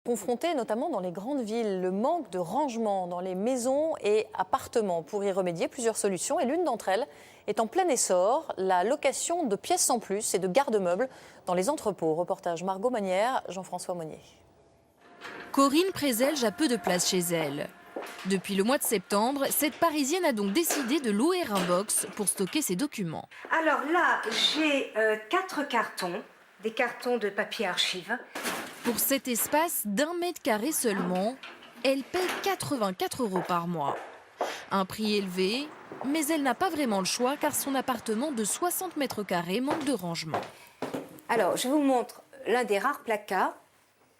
confrontés notamment dans les grandes villes. Le manque de rangement dans les maisons et appartements. Pour y remédier, plusieurs solutions et l'une d'entre elles est en plein essor, la location de pièces sans plus et de garde-meubles dans les entrepôts. Reportage Margot Manière, Jean-François Monnier. Corinne Prézelge a peu de place chez elle. Depuis le mois de septembre, cette Parisienne a donc décidé de louer un box pour stocker ses documents. Alors là, j'ai 4 cartons, des cartons de papier archive. Pour cet espace d'1 mètre carré seulement, elle paye 84 € par mois. Un prix élevé, mais elle n'a pas vraiment le choix car son appartement de 60 mètres carrés manque de rangement. Alors, je vous montre l'un des rares placards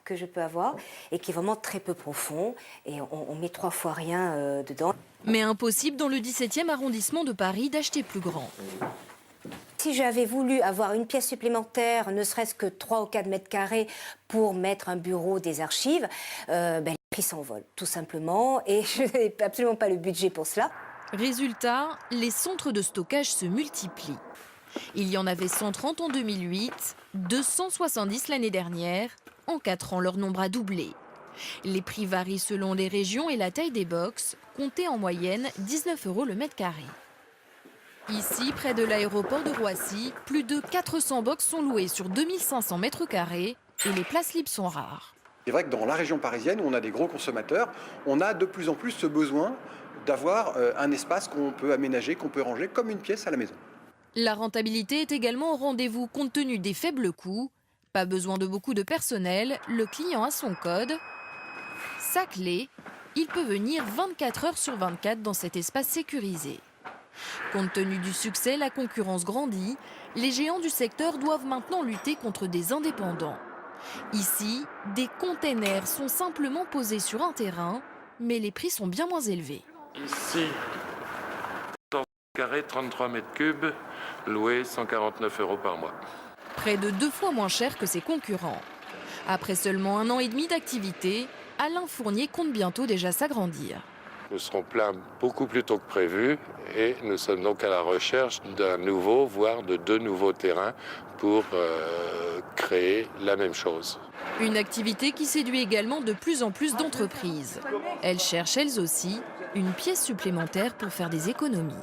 que je peux avoir et qui est vraiment très peu profond et on met 3 fois rien dedans. Mais impossible dans le 17e arrondissement de Paris d'acheter plus grand. Si j'avais voulu avoir une pièce supplémentaire, ne serait-ce que 3 ou 4 mètres carrés pour mettre un bureau, des archives, les prix s'envolent tout simplement et je n'ai absolument pas le budget pour cela. Résultat, les centres de stockage se multiplient. Il y en avait 130 en 2008, 270 l'année dernière. En 4 ans, leur nombre a doublé. Les prix varient selon les régions et la taille des box, comptez en moyenne 19 € le mètre carré. Ici, près de l'aéroport de Roissy, plus de 400 box sont louées sur 2500 mètres carrés et les places libres sont rares. C'est vrai que dans la région parisienne, où on a des gros consommateurs, on a de plus en plus ce besoin d'avoir un espace qu'on peut aménager, qu'on peut ranger comme une pièce à la maison. La rentabilité est également au rendez-vous compte tenu des faibles coûts. Pas besoin de beaucoup de personnel, le client a son code, sa clé. Il peut venir 24 heures sur 24 dans cet espace sécurisé. Compte tenu du succès, la concurrence grandit. Les géants du secteur doivent maintenant lutter contre des indépendants. Ici, des containers sont simplement posés sur un terrain, mais les prix sont bien moins élevés. Ici, 14 carrés, 33 mètres cubes, loué 149 € par mois. Près de 2 fois moins cher que ses concurrents. Après seulement 1 an et demi d'activité, Alain Fournier compte bientôt déjà s'agrandir. Nous serons pleins beaucoup plus tôt que prévu et nous sommes donc à la recherche d'un nouveau, voire de 2 nouveaux terrains pour créer la même chose. Une activité qui séduit également de plus en plus d'entreprises. Elles cherchent elles aussi une pièce supplémentaire pour faire des économies.